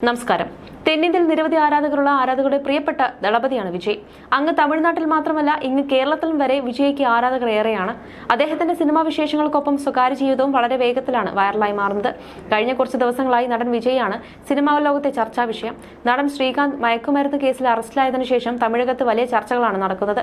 നമസ്കാരം. തെന്നിന്ത്യയിൽ നിരവധി ആരാധകരുടെ പ്രിയപ്പെട്ട ദളപതിയാണ് വിജയ്. അങ്ങ് തമിഴ്നാട്ടിൽ മാത്രമല്ല, ഇങ്ങ് കേരളത്തിലും വരെ വിജയ്ക്ക് ആരാധകർ ഏറെയാണ്. അദ്ദേഹത്തിന്റെ സിനിമാ വിശേഷങ്ങൾക്കൊപ്പം സ്വകാര്യ ജീവിതവും വളരെ വേഗത്തിലാണ് വൈറലായി മാറുന്നത്. കഴിഞ്ഞ കുറച്ച് ദിവസങ്ങളായി നടൻ വിജയാണ് സിനിമാ ലോകത്തെ ചർച്ചാ വിഷയം. നടൻ ശ്രീകാന്ത് മയക്കുമരുന്ന് കേസിൽ അറസ്റ്റിലായതിനു ശേഷം തമിഴകത്ത് വലിയ ചർച്ചകളാണ് നടക്കുന്നത്.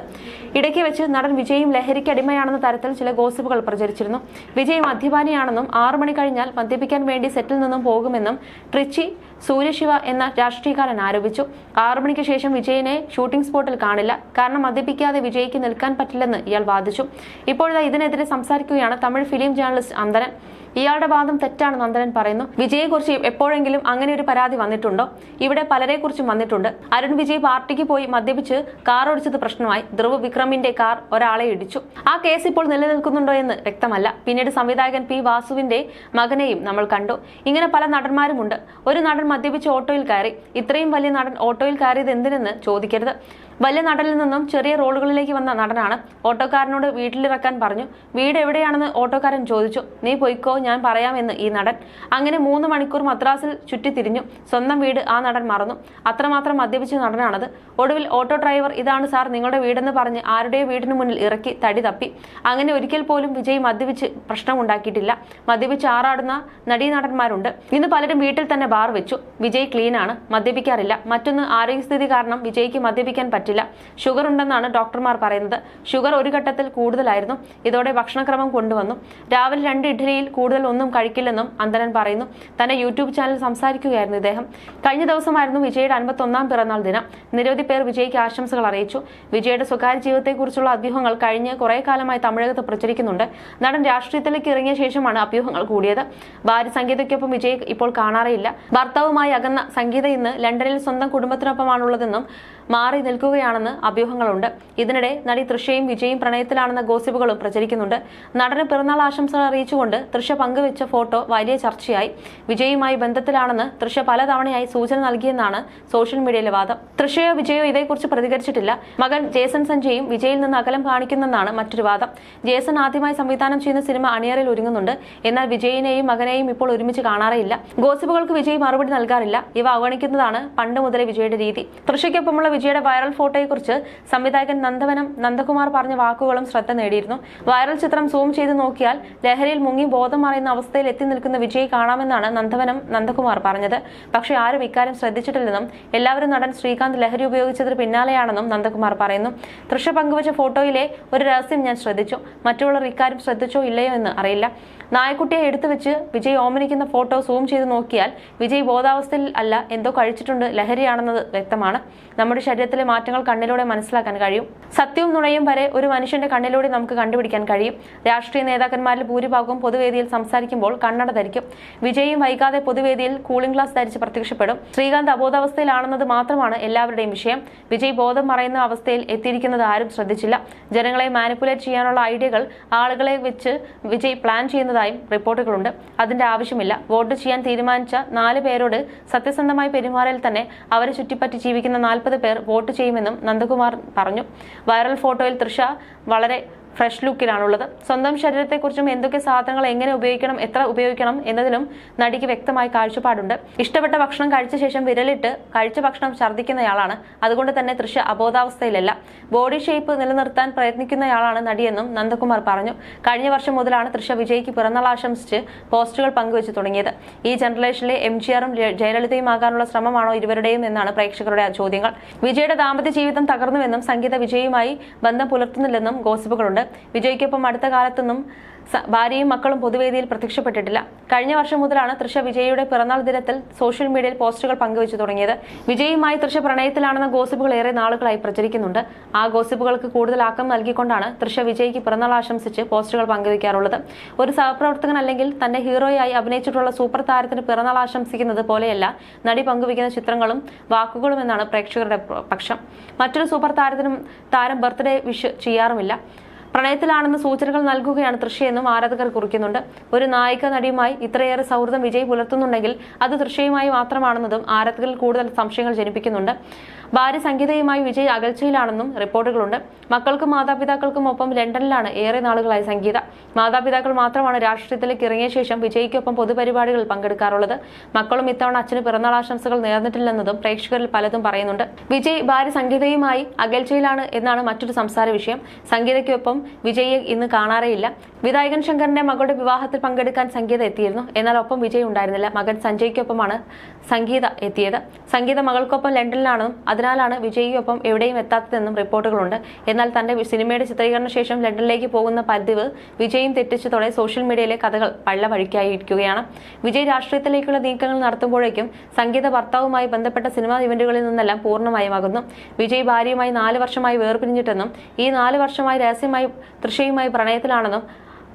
ഇടയ്ക്ക് വെച്ച് നടൻ വിജയും ലഹരിക്ക് അടിമയാണെന്ന തരത്തിൽ ചില ഗോസിപ്പുകൾ പ്രചരിച്ചിരുന്നു. വിജയ് മദ്യപാനിയാണെന്നും 6 മണി കഴിഞ്ഞാൽ മദ്യപിക്കാൻ വേണ്ടി സെറ്റിൽ നിന്നും പോകുമെന്നും ട്രിച്ചി സൂര്യശിവ എന്ന രാഷ്ട്രീയക്കാരൻ ആരോപിച്ചു. 6 മണിക്ക് ശേഷം വിജയനെ ഷൂട്ടിംഗ് സ്പോട്ടിൽ കാണില്ല, കാരണം മദ്യപിക്കാതെ വിജയ്ക്ക് നിൽക്കാൻ പറ്റില്ലെന്ന് ഇയാൾ വാദിച്ചു. ഇപ്പോഴത്തെ ഇതിനെതിരെ സംസാരിക്കുകയാണ് തമിഴ് ഫിലിം ജേർണലിസ്റ്റ് അന്തരൻ. ഇയാളുടെ വാദം തെറ്റാണെന്ന് അന്തരൻ പറയുന്നു. വിജയെക്കുറിച്ച് എപ്പോഴെങ്കിലും അങ്ങനെ ഒരു പരാതി വന്നിട്ടുണ്ടോ? ഇവിടെ പലരെ കുറിച്ചും വന്നിട്ടുണ്ട്. അരുൺ വിജയ് പാർട്ടിക്ക് പോയി മദ്യപിച്ച് കാർ ഓടിച്ചത് പ്രശ്നമായി. ധ്രുവ് വിക്രമിന്റെ കാർ ഒരാളെ ഇടിച്ചു. ആ കേസ് ഇപ്പോൾ നിലനിൽക്കുന്നുണ്ടോ എന്ന് വ്യക്തമല്ല. പിന്നീട് സംവിധായകൻ പി വാസുവിന്റെ മകനെയും നമ്മൾ കണ്ടു. ഇങ്ങനെ പല നടന്മാരുമുണ്ട്. ഒരു നടൻ മദ്യപിച്ച് ഓട്ടോയിൽ കയറി. ഇത്രയും വലിയ നടൻ ഓട്ടോയിൽ കയറിയത് എന്തിനെന്ന് ചോദിക്കരുത്. വലിയ നടനിൽ നിന്നും ചെറിയ റോളുകളിലേക്ക് വന്ന നടനാണ്. ഓട്ടോക്കാരനോട് വീട്ടിലിറക്കാൻ പറഞ്ഞു. വീട് എവിടെയാണെന്ന് ഓട്ടോക്കാരൻ ചോദിച്ചു. നീ പൊയ്ക്കോ, ഞാൻ പറയാമെന്ന് ഈ നടൻ. അങ്ങനെ 3 മണിക്കൂർ മദ്രാസിൽ ചുറ്റിത്തിരിഞ്ഞു. സ്വന്തം വീട് ആ നടൻ മറന്നു. അത്രമാത്രം മദ്യപിച്ച നടനാണത്. ഒടുവിൽ ഓട്ടോ ഡ്രൈവർ ഇതാണ് സാർ നിങ്ങളുടെ വീടെന്ന് പറഞ്ഞ് ആരുടെയോ വീടിന് മുന്നിൽ ഇറക്കി തടി തപ്പി. അങ്ങനെ ഒരിക്കൽ പോലും വിജയ് മദ്യപിച്ച് പ്രശ്നമുണ്ടാക്കിയിട്ടില്ല. മദ്യപിച്ച് ആറാടുന്ന നടന്മാരുണ്ട്. ഇന്ന് പലരും വീട്ടിൽ തന്നെ ബാർ വെച്ചു. വിജയ് ക്ലീനാണ്, മദ്യപിക്കാറില്ല. മറ്റൊന്ന്, ആരോഗ്യസ്ഥിതി കാരണം വിജയ്ക്ക് മദ്യപിക്കാൻ പറ്റില്ല. ഷുഗർ ഉണ്ടെന്നാണ് ഡോക്ടർമാർ പറയുന്നത്. ഷുഗർ ഒരു ഘട്ടത്തിൽ കൂടുതലായിരുന്നു. ഇതോടെ ഭക്ഷണക്രമം കൊണ്ടുവന്നു. രാവിലെ 2 ഇഡ്ഡലിയിൽ കൂടുതൽ ഒന്നും കഴിക്കില്ലെന്നും അന്തരൻ പറയുന്നു. തന്റെ യൂട്യൂബ് ചാനൽ സംസാരിക്കുകയായിരുന്നു ഇദ്ദേഹം. കഴിഞ്ഞ ദിവസമായിരുന്നു വിജയുടെ 51ാം പിറന്നാൾ ദിനം. നിരവധി പേർ വിജയ്ക്ക് ആശംസകൾ അറിയിച്ചു. വിജയുടെ സ്വകാര്യ ജീവിതത്തെക്കുറിച്ചുള്ള അഭ്യൂഹങ്ങൾ കഴിഞ്ഞ് കുറെ കാലമായി തമിഴകത്ത് പ്രചരിക്കുന്നുണ്ട്. നടൻ രാഷ്ട്രീയത്തിലേക്ക് ഇറങ്ങിയ ശേഷമാണ് അഭ്യൂഹങ്ങൾ കൂടിയത്. ഭാര്യ സംഗീതയ്ക്കൊപ്പം വിജയ് ഇപ്പോൾ കാണാറേയില്ല. ഭർത്താവുമായി അകന്ന സംഗീത ഇന്ന് ലണ്ടനിൽ സ്വന്തം കുടുംബത്തിനൊപ്പമാണുള്ളതെന്നും മാറി നിൽക്കുകയാണെന്ന് അഭ്യൂഹങ്ങളുണ്ട്. ഇതിനിടെ നടി തൃഷയും വിജയും പ്രണയത്തിലാണെന്ന ഗോസിപ്പുകളും പ്രചരിക്കുന്നുണ്ട്. നടന് പിറന്നാൾ ആശംസകൾ അറിയിച്ചുകൊണ്ട് തൃഷ പങ്കുവെച്ച ഫോട്ടോ വലിയ ചർച്ചയായി. വിജയുമായി ബന്ധത്തിലാണെന്ന് തൃഷ പലതവണയായി സൂചന നൽകിയെന്നാണ് സോഷ്യൽ മീഡിയയിലെ വാദം. തൃഷയോ വിജയോ ഇതേക്കുറിച്ച് പ്രതികരിച്ചിട്ടില്ല. മകൻ ജേസൺ സഞ്ജയും വിജയിൽ നിന്ന് അകലം കാണിക്കുന്നെന്നാണ് മറ്റൊരു വാദം. ജേസൺ ആദ്യമായി സംവിധാനം ചെയ്യുന്ന സിനിമ അണിയറയിൽ ഒരുങ്ങുന്നുണ്ട്. എന്നാൽ വിജയിനെയും മകനെയും ഇപ്പോൾ ഒരുമിച്ച് കാണാറേയില്ല. ഗോസിപ്പുകൾക്ക് വിജയ് മറുപടി നൽകാറില്ല. ഇവ അവഗണിക്കുന്നതാണ് പണ്ട് മുതലേ വിജയുടെ രീതി. തൃഷയ്ക്കൊപ്പമുള്ള വിജയുടെ വൈറൽ ഫോട്ടോയെക്കുറിച്ച് സംവിധായകൻ നന്ദകുമാർ പറഞ്ഞ വാക്കുകളും ശ്രദ്ധ നേടിയിരുന്നു. വൈറൽ ചിത്രം സൂം ചെയ്ത് നോക്കിയാൽ ലഹരിയിൽ മുങ്ങി ബോധം മറയുന്ന അവസ്ഥയിൽ എത്തി നിൽക്കുന്ന വിജയ് കാണാമെന്നാണ് നന്ദകുമാർ പറഞ്ഞത്. പക്ഷേ ആരും ഇക്കാര്യം ശ്രദ്ധിച്ചിട്ടില്ലെന്നും എല്ലാവരും നടൻ ശ്രീകാന്ത് ലഹരി ഉപയോഗിച്ചതിന് പിന്നാലെയാണെന്നും നന്ദകുമാർ പറയുന്നു. തൃഷ പങ്കുവച്ച ഫോട്ടോയിലെ ഒരു രഹസ്യം ഞാൻ ശ്രദ്ധിച്ചു. മറ്റുള്ളവർ ഇക്കാര്യം ശ്രദ്ധിച്ചോ ഇല്ലയോ എന്ന് അറിയില്ല. നായക്കുട്ടിയെ എടുത്തു വെച്ച് വിജയ് ഓമനിക്കുന്ന ഫോട്ടോ സൂം ചെയ്ത് നോക്കിയാൽ വിജയ് ബോധാവസ്ഥയിൽ അല്ല, എന്തോ കഴിച്ചിട്ടുണ്ട്, ലഹരിയാണെന്നത് വ്യക്തമാണ്. നമ്മുടെ ശരീരത്തിലെ മാറ്റങ്ങൾ കണ്ണിലൂടെ മനസ്സിലാക്കാൻ കഴിയും. സത്യവും നുണയും വരെ ഒരു മനുഷ്യന്റെ കണ്ണിലൂടെ നമുക്ക് കണ്ടുപിടിക്കാൻ കഴിയും. രാഷ്ട്രീയ നേതാക്കന്മാരിൽ ഭൂരിഭാഗവും പൊതുവേദിയിൽ സംസാരിക്കുമ്പോൾ കണ്ണട ധരിക്കും. വിജയും വൈകാതെ പൊതുവേദിയിൽ കൂളിംഗ് ഗ്ലാസ് ധരിച്ച് പ്രത്യക്ഷപ്പെടും. ശ്രീകാന്ത് അബോധാവസ്ഥയിലാണെന്നത് മാത്രമാണ് എല്ലാവരുടെയും വിഷയം. വിജയ് ബോധം മറയുന്ന അവസ്ഥയിൽ എത്തിയിരിക്കുന്നത് ആരും ശ്രദ്ധിച്ചില്ല. ജനങ്ങളെ മാനിപ്പുലേറ്റ് ചെയ്യാനുള്ള ഐഡിയകൾ ആളുകളെ വെച്ച് വിജയ് പ്ലാൻ ചെയ്യുന്നതായും റിപ്പോർട്ടുകളുണ്ട്. അതിന്റെ ആവശ്യമില്ല. വോട്ട് ചെയ്യാൻ തീരുമാനിച്ച 4 പേരോട് സത്യസന്ധമായി പെരുമാറിയാൽ തന്നെ അവരെ ചുറ്റിപ്പറ്റി ജീവിക്കുന്ന 40 പേർ വോട്ട് ചെയ്യുമെന്നും നന്ദകുമാർ പറഞ്ഞു. വൈറൽ ഫോട്ടോയിൽ തൃഷ വളരെ ഫ്രഷ് ലുക്കിലാണുള്ളത്. സ്വന്തം ശരീരത്തെക്കുറിച്ചും എന്തൊക്കെ സാധനങ്ങൾ എങ്ങനെ ഉപയോഗിക്കണം, എത്ര ഉപയോഗിക്കണം എന്നതിലും നടിക്ക് വ്യക്തമായ കാഴ്ചപ്പാടുണ്ട്. ഇഷ്ടപ്പെട്ട ഭക്ഷണം കഴിച്ച ശേഷം വിരലിട്ട് കഴിച്ച ഭക്ഷണം ഛർദ്ദിക്കുന്നയാളാണ്. അതുകൊണ്ട് തന്നെ തൃഷ അബോധാവസ്ഥയിലല്ല, ബോഡി ഷേപ്പ് നിലനിർത്താൻ പ്രയത്നിക്കുന്നയാളാണ് നടിയെന്നും നന്ദകുമാർ പറഞ്ഞു. കഴിഞ്ഞ വർഷം മുതലാണ് തൃഷ വിജയ്ക്ക് പിറന്നാൾ ആശംസിച്ച് പോസ്റ്റുകൾ പങ്കുവച്ചു തുടങ്ങിയത്. ഈ ജനറേഷനിലെ എംജിആറും ജയലളിതയും ആകാനുള്ള ശ്രമമാണോ ഇരുവരുടെയും എന്നാണ് പ്രേക്ഷകരുടെ ചോദ്യങ്ങൾ. വിജയുടെ ദാമ്പത്യ ജീവിതം തകർന്നുവെന്നും സംഗീത വിജയുമായി ബന്ധം പുലർത്തുന്നില്ലെന്നും ഗോസിപ്പുകളുണ്ട്. വിജയ്ക്കൊപ്പം അടുത്ത കാലത്തൊന്നും ഭാര്യയും മക്കളും പൊതുവേദിയിൽ പ്രത്യക്ഷപ്പെട്ടിട്ടില്ല. കഴിഞ്ഞ വർഷം മുതലാണ് തൃഷ വിജയുടെ പിറന്നാൾ ദിനത്തിൽ സോഷ്യൽ മീഡിയയിൽ പോസ്റ്റുകൾ പങ്കുവച്ചു തുടങ്ങിയത്. വിജയുമായി തൃഷ പ്രണയത്തിലാണെന്ന ഗോസിപ്പുകൾ ഏറെ നാളുകളായി പ്രചരിക്കുന്നുണ്ട്. ആ ഗോസിപ്പുകൾക്ക് കൂടുതൽ ആക്കം നൽകിക്കൊണ്ടാണ് തൃഷ വിജയ്ക്ക് പിറന്നാൾ ആശംസിച്ച് പോസ്റ്റുകൾ പങ്കുവയ്ക്കാറുള്ളത്. ഒരു സഹപ്രവർത്തകൻ അല്ലെങ്കിൽ തന്റെ ഹീറോയായി അഭിനയിച്ചിട്ടുള്ള സൂപ്പർ താരത്തിന് പിറന്നാൾ ആശംസിക്കുന്നത് പോലെയല്ല നടി പങ്കുവയ്ക്കുന്ന ചിത്രങ്ങളും വാക്കുകളും എന്നാണ് പ്രേക്ഷകരുടെ പക്ഷം. മറ്റൊരു സൂപ്പർ താരത്തിനും താരം ബർത്ത്ഡേ വിഷ് ചെയ്യാറുമില്ല. പ്രണയത്തിലാണെന്ന് സൂചനകൾ നൽകുകയാണ് തൃഷയെന്നും ആരാധകർ കുറിക്കുന്നുണ്ട്. ഒരു നായിക നടിയുമായി ഇത്രയേറെ സൗഹൃദം വിജയ് പുലർത്തുന്നുണ്ടെങ്കിൽ അത് തൃഷയുമായി മാത്രമാണെന്നതും ആരാധകരിൽ കൂടുതൽ സംശയങ്ങൾ ജനിപ്പിക്കുന്നുണ്ട്. ഭാര്യ സംഗീതയുമായി വിജയ് അകൽച്ചയിലാണെന്നും റിപ്പോർട്ടുകളുണ്ട്. മക്കൾക്കും മാതാപിതാക്കൾക്കും ഒപ്പം ലണ്ടനിലാണ് ഏറെ നാളുകളായി സംഗീത. മാതാപിതാക്കൾ മാത്രമാണ് രാഷ്ട്രീയത്തിലേക്ക് ഇറങ്ങിയ ശേഷം വിജയ്ക്കൊപ്പം പൊതുപരിപാടികളിൽ പങ്കെടുക്കാറുള്ളത്. മക്കളും ഇത്തവണ അച്ഛന് പിറന്നാൾ ആശംസകൾ നേർന്നിട്ടില്ലെന്നതും പ്രേക്ഷകരിൽ പലതും പറയുന്നുണ്ട്. വിജയ് ഭാര്യ സംഗീതയുമായി അകൽച്ചയിലാണ് എന്നാണ് മറ്റൊരു സംസാര വിഷയം. സംഗീതയ്ക്കൊപ്പം വിജയെ ഇന്ന് കാണാറേയില്ല. വിധായകൻ ശങ്കറിന്റെ മകളുടെ വിവാഹത്തിൽ പങ്കെടുക്കാൻ സംഗീത എത്തിയിരുന്നു. എന്നാൽ ഒപ്പം വിജയ് ഉണ്ടായിരുന്നില്ല. മകൻ സഞ്ജയ്ക്കൊപ്പമാണ് സംഗീത എത്തിയത്. സംഗീത മകൾക്കൊപ്പം ലണ്ടനിലാണെന്നും അതിനാലാണ് വിജയ്ക്കൊപ്പം എവിടെയും എത്താത്തതെന്നും റിപ്പോർട്ടുകളുണ്ട്. എന്നാൽ തന്റെ സിനിമയുടെ ചിത്രീകരണ ശേഷം ലണ്ടനിലേക്ക് പോകുന്ന പതിവ് വിജയും തെറ്റിച്ചതോടെ സോഷ്യൽ മീഡിയയിലെ കഥകൾ പള്ള വഴിക്കായിരിക്കുകയാണ്. വിജയ് രാഷ്ട്രീയത്തിലേക്കുള്ള നീക്കങ്ങൾ നടത്തുമ്പോഴേക്കും സംഗീത ഭർത്താവുമായി ബന്ധപ്പെട്ട സിനിമാ ഇവന്റുകളിൽ നിന്നെല്ലാം പൂർണ്ണമായും അകന്നു. വിജയ് ഭാര്യയുമായി 4 വർഷമായി വേർപിരിഞ്ഞിട്ടെന്നും ഈ 4 വർഷമായി രഹസ്യമായി തൃഷയുമായി പ്രണയത്തിലാണെന്നും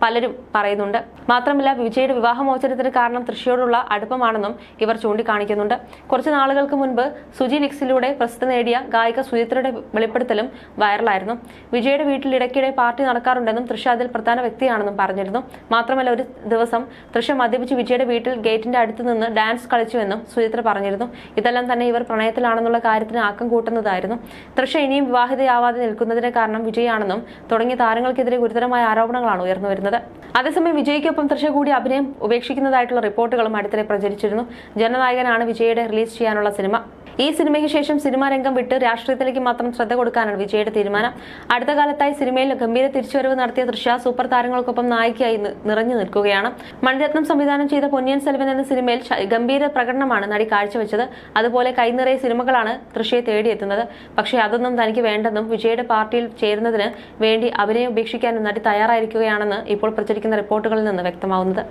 പലരും പറയുന്നുണ്ട്. മാത്രമല്ല വിജയുടെ വിവാഹമോചനത്തിന് കാരണം തൃഷയോടുള്ള അടുപ്പമാണെന്നും ഇവർ ചൂണ്ടിക്കാണിക്കുന്നുണ്ട്. കുറച്ച് നാളുകൾക്ക് മുൻപ് സുജി ലിക്സിലൂടെ പ്രസിദ്ധി നേടിയ ഗായിക സുചിത്രയുടെ വെളിപ്പെടുത്തലും വൈറലായിരുന്നു. വിജയുടെ വീട്ടിൽ ഇടയ്ക്കിടെ പാർട്ടി നടക്കാറുണ്ടെന്നും തൃഷ അതിൽ പ്രധാന വ്യക്തിയാണെന്നും പറഞ്ഞിരുന്നു. മാത്രമല്ല ഒരു ദിവസം തൃഷ മദ്യപിച്ച് വിജയുടെ വീട്ടിൽ ഗേറ്റിന്റെ അടുത്ത് നിന്ന് ഡാൻസ് കളിച്ചുവെന്നും സുചിത്ര പറഞ്ഞിരുന്നു. ഇതെല്ലാം തന്നെ ഇവർ പ്രണയത്തിലാണെന്നുള്ള കാര്യത്തിന് ആക്കം കൂട്ടുന്നതായിരുന്നു. തൃഷ ഇനിയും വിവാഹിതയാവാതെ നിൽക്കുന്നതിന് കാരണം വിജയാണെന്നും തുടങ്ങിയ താരങ്ങൾക്കെതിരെ ഗുരുതരമായ ആരോപണങ്ങളാണ് ഉയർന്നുവരുന്നത്. അതേസമയം വിജയ്ക്കൊപ്പം തൃഷ കൂടി അഭിനയം ഉപേക്ഷിക്കുന്നതായിട്ടുള്ള റിപ്പോർട്ടുകളും അടുത്തിടെ പ്രചരിച്ചിരുന്നു. ജനനായകനാണ് വിജയുടെ റിലീസ് ചെയ്യാനുള്ള സിനിമ. ഈ സിനിമയ്ക്ക് ശേഷം സിനിമാ രംഗം വിട്ട് രാഷ്ട്രീയത്തിലേക്ക് മാത്രം ശ്രദ്ധ കൊടുക്കാനാണ് വിജയുടെ തീരുമാനം. അടുത്ത കാലത്തായി സിനിമയിൽ ഗംഭീര തിരിച്ചുവരവ് നടത്തിയ തൃഷ സൂപ്പർ താരങ്ങൾക്കൊപ്പം നായികയായി നിറഞ്ഞു നിൽക്കുകയാണ്. മണിരത്നം സംവിധാനം ചെയ്ത പൊന്നിയിൻ സെൽവൻ എന്ന സിനിമയിൽ ഗംഭീര പ്രകടനമാണ് നടി കാഴ്ചവെച്ചത്. അതുപോലെ കൈനിറയെ സിനിമകളാണ് തൃഷയെ തേടിയെത്തുന്നത്. പക്ഷേ അതൊന്നും തനിക്ക് വേണ്ടെന്നും വിജയുടെ പാർട്ടിയിൽ ചേരുന്നതിന് വേണ്ടി അഭിനയം ഉപേക്ഷിക്കാനും നടി തയ്യാറായിരിക്കുകയാണെന്ന് ഇപ്പോൾ പ്രചരിക്കുന്ന റിപ്പോർട്ടുകളിൽ നിന്ന് വ്യക്തമാവുന്നത്.